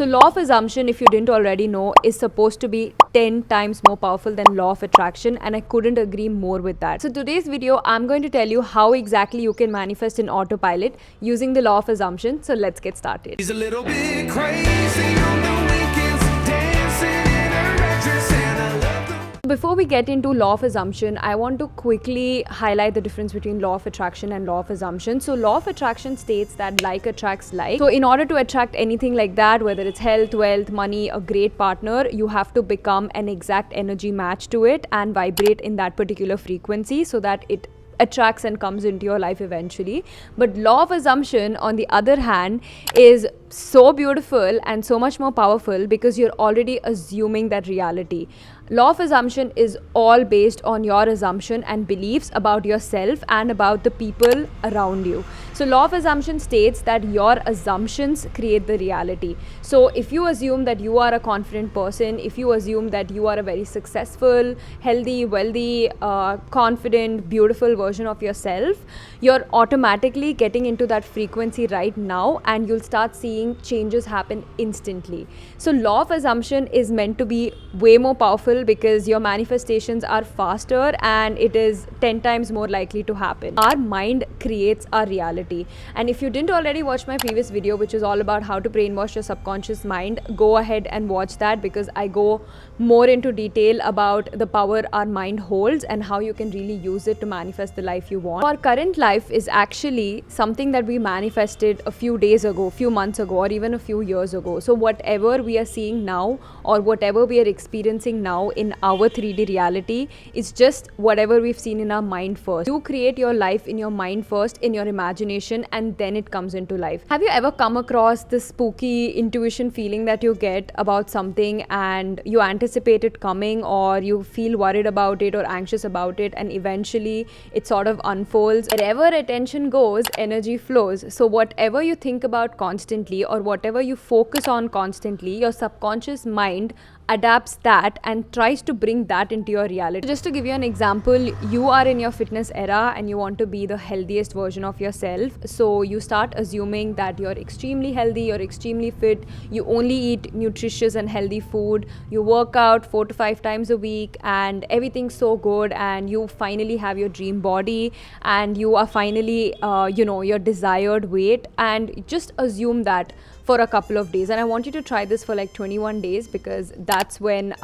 So law of assumption, if you didn't already know, is supposed to be 10 times more powerful than law of attraction, and I couldn't agree more with that. So today's video, I'm going to tell you how exactly you can manifest in autopilot using the law of assumption. So let's get started. He's a little bit crazy on the weekends, dancing in a red dress, and I love the Before we get into law of assumption, I want to quickly highlight the difference between law of attraction and law of assumption. So law of attraction states that like attracts like. So in order to attract anything like that, whether it's health, wealth, money, a great partner, you have to become an exact energy match to it and vibrate in that particular frequency so that it attracts and comes into your life eventually. But law of assumption, on the other hand, is so beautiful and so much more powerful because you're already assuming that reality. Law of assumption is all based on your assumption and beliefs about yourself and about the people around you. So law of assumption states that your assumptions create the reality. So if you assume that you are a confident person, if you assume that you are a very successful, healthy, wealthy, confident, beautiful version of yourself, you're automatically getting into that frequency right now, and you'll start seeing changes happen instantly. So law of assumption is meant to be way more powerful because your manifestations are faster and it is 10 times more likely to happen. Our mind creates our reality. And if you didn't already watch my previous video, which is all about how to brainwash your subconscious mind, go ahead and watch that because I go more into detail about the power our mind holds and how you can really use it to manifest the life you want. Our current life is actually something that we manifested a few days ago, a few months ago, or even a few years ago. So whatever we are seeing now or whatever we are experiencing now in our 3D reality is just whatever we've seen in our mind first. You create your life in your mind first, in your imagination, and then it comes into life. Have you ever come across this spooky intuition feeling that you get about something and you anticipate it coming, or you feel worried about it or anxious about it, and eventually it sort of unfolds? Wherever attention goes, energy flows. So whatever you think about constantly or whatever you focus on constantly, your subconscious mind adapts that and tries to bring that into your reality. Just to give you an example, you are in your fitness era and you want to be the healthiest version of yourself. So you start assuming that you're extremely healthy, you're extremely fit, you only eat nutritious and healthy food, you work out 4 to 5 times a week, and everything's so good, and you finally have your dream body, and you are finally, your desired weight, and just assume that for a couple of days. And I want you to try this for like 21 days because that's when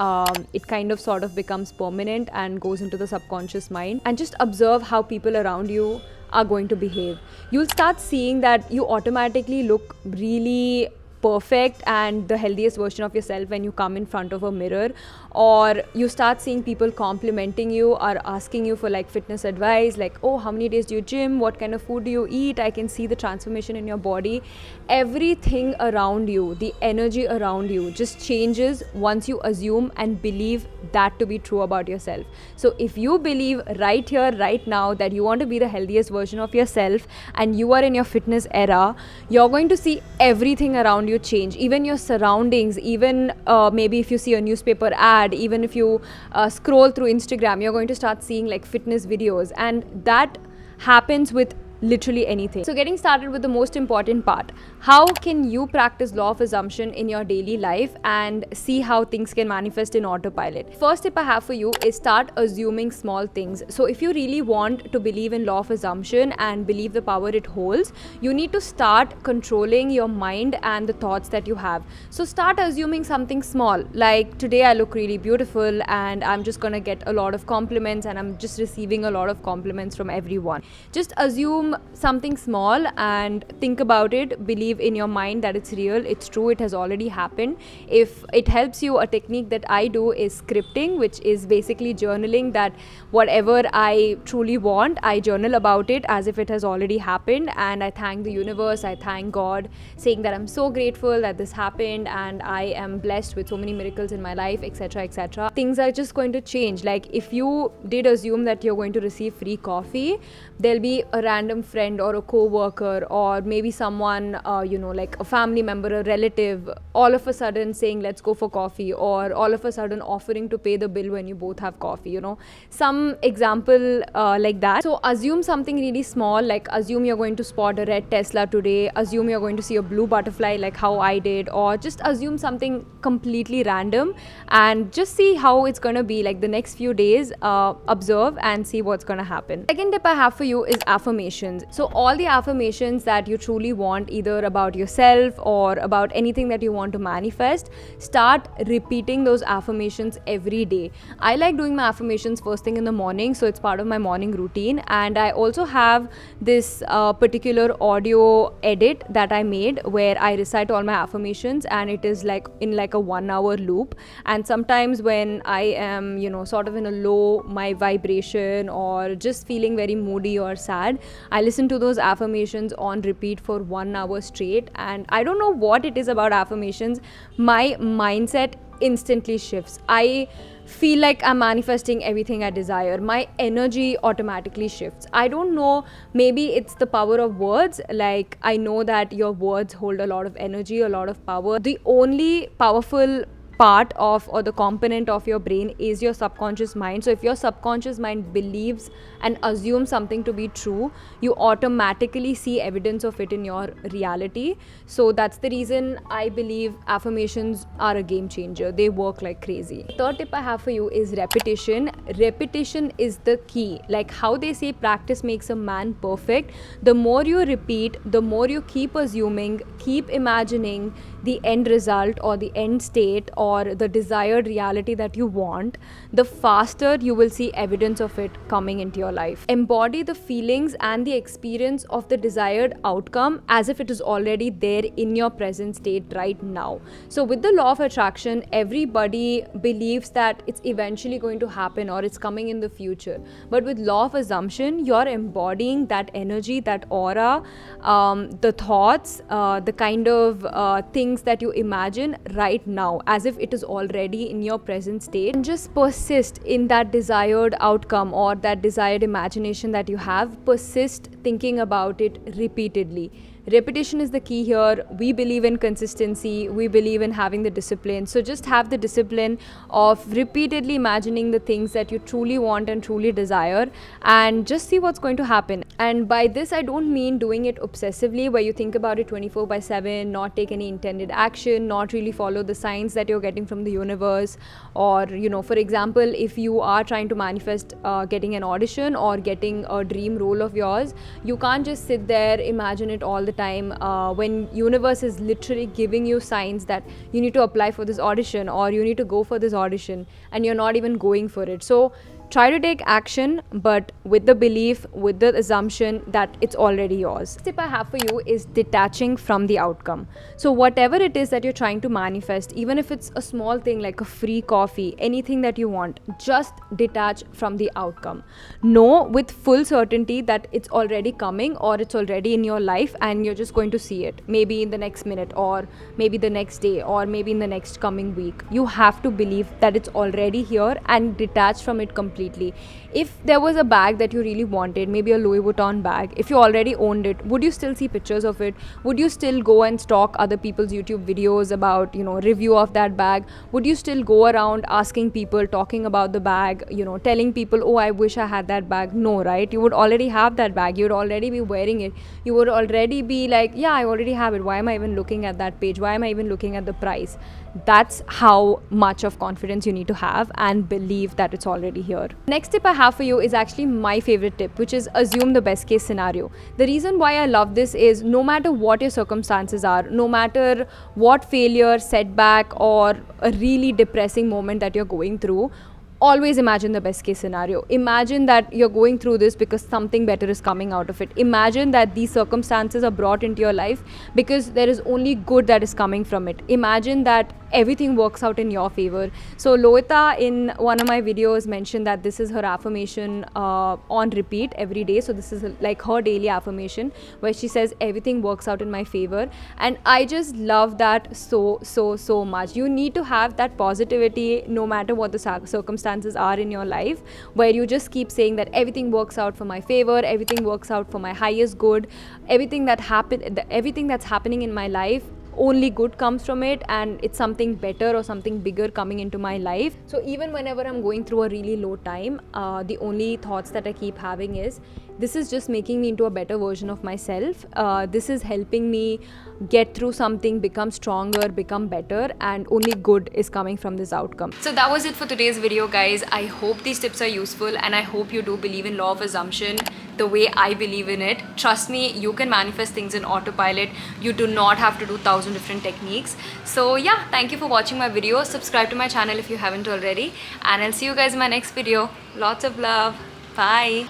it kind of sort of becomes permanent and goes into the subconscious mind. And just observe how people around you are going to behave. You'll start seeing that you automatically look really perfect and the healthiest version of yourself when you come in front of a mirror, or you start seeing people complimenting you or asking you for like fitness advice, like, oh, how many days do you gym, what kind of food do you eat? I can see the transformation in your body. Everything around you, the energy around you just changes once you assume and believe that to be true about yourself. So if you believe right here, right now, that you want to be the healthiest version of yourself and you are in your fitness era, you're going to see everything around you change, even your surroundings, even maybe if you see a newspaper ad, even if you scroll through Instagram, you're going to start seeing like fitness videos, and that happens with literally anything. So getting started with the most important part, how can you practice law of assumption in your daily life and see how things can manifest in autopilot? First tip I have for you is start assuming small things. So if you really want to believe in law of assumption and believe the power it holds, you need to start controlling your mind and the thoughts that you have. So start assuming something small, like today I look really beautiful and I'm just gonna get a lot of compliments and I'm just receiving a lot of compliments from everyone. Just assume something small and think about it. Believe in your mind that it's real, it's true, it has already happened. If it helps you, a technique that I do is scripting, which is basically journaling, that whatever I truly want, I journal about it as if it has already happened, and I thank the universe, I thank God, saying that I'm so grateful that this happened and I am blessed with so many miracles in my life, etc., etc. Things are just going to change. Like if you did assume that you're going to receive free coffee, there'll be a random random friend or a co-worker, or maybe someone, like a family member, a relative, all of a sudden saying let's go for coffee, or all of a sudden offering to pay the bill when you both have coffee, some example like that. So assume something really small, like assume you're going to spot a red Tesla today, assume you're going to see a blue butterfly like how I did, or just assume something completely random and just see how it's going to be like the next few days. Observe and see what's going to happen. Second tip I have for you is affirmations. So all the affirmations that you truly want, either about yourself or about anything that you want to manifest, start repeating those affirmations every day. I like doing my affirmations first thing in the morning, so it's part of my morning routine. And I also have this particular audio edit that I made where I recite all my affirmations, and it is like in like a 1 hour loop. And sometimes when I am sort of in a low my vibration or just feeling very moody or sad, I listen to those affirmations on repeat for 1 hour straight. And I don't know what it is about affirmations, my mindset instantly shifts. I feel like I'm manifesting everything I desire. My energy automatically shifts. I don't know, maybe it's the power of words. Like, I know that your words hold a lot of energy, a lot of power. The only powerful part of, or the component of your brain, is your subconscious mind. So if your subconscious mind believes and assumes something to be true, you automatically see evidence of it in your reality. So that's the reason I believe affirmations are a game changer. They work like crazy. Third tip I have for you is repetition. Repetition is the key. Like how they say practice makes a man perfect. The more you repeat, the more you keep assuming, keep imagining the end result or the end state or the desired reality that you want, the faster you will see evidence of it coming into your life. Embody the feelings and the experience of the desired outcome as if it is already there in your present state right now. So with the law of attraction, everybody believes that it's eventually going to happen or it's coming in the future. But with law of assumption, you're embodying that energy, that aura, the thoughts, the kind of things that you imagine right now as if it is already in your present state, and just persist in that desired outcome or that desired imagination that you have. Persist thinking about it repeatedly. Repetition is the key here. We believe in consistency. We believe in having the discipline. So just have the discipline of repeatedly imagining the things that you truly want and truly desire, and just see what's going to happen. And by this, I don't mean doing it obsessively, where you think about it 24/7, not take any intended action, not really follow the signs that you're getting from the universe. Or, for example, if you are trying to manifest getting an audition or getting a dream role of yours, you can't just sit there, imagine it all the time when universe is literally giving you signs that you need to apply for this audition or you need to go for this audition, and you're not even going for it. So try to take action, but with the belief, with the assumption that it's already yours. Tip I have for you is detaching from the outcome. So whatever it is that you're trying to manifest, even if it's a small thing like a free coffee, anything that you want, just detach from the outcome. Know with full certainty that it's already coming or it's already in your life, and you're just going to see it maybe in the next minute or maybe the next day or maybe in the next coming week. You have to believe that it's already here and detach from it completely. If there was a bag that you really wanted, maybe a Louis Vuitton bag, if you already owned it, would you still see pictures of it? Would you still go and stalk other people's YouTube videos about, review of that bag? Would you still go around asking people, talking about the bag, telling people, oh, I wish I had that bag? No, right? You would already have that bag. You would already be wearing it. You would already be like, yeah, I already have it. Why am I even looking at that page? Why am I even looking at the price? That's how much of confidence you need to have and believe that it's already here. Next tip I have for you is actually my favorite tip, which is assume the best case scenario. The reason why I love this is no matter what your circumstances are, no matter what failure, setback, or a really depressing moment that you're going through, always imagine the best case scenario. Imagine that you're going through this because something better is coming out of it. Imagine that these circumstances are brought into your life because there is only good that is coming from it. Imagine that everything works out in your favor. So Loita in one of my videos mentioned that this is her affirmation on repeat every day. So this is like her daily affirmation where she says everything works out in my favor, and I just love that so much. You need to have that positivity no matter what the circumstances circumstances are in your life, where you just keep saying that everything works out for my favor, everything works out for my highest good, everything that's happening in my life, only good comes from it, and it's something better or something bigger coming into my life. So even whenever I'm going through a really low time, the only thoughts that I keep having is, this is just making me into a better version of myself. This is helping me get through something, become stronger, become better, and only good is coming from this outcome. So that was it for today's video, guys. I hope these tips are useful, and I hope you do believe in law of assumption the way I believe in it. Trust me, you can manifest things in autopilot. You do not have to do 1,000 different techniques. So yeah, thank you for watching my video. Subscribe to my channel if you haven't already, and I'll see you guys in my next video. Lots of love. Bye.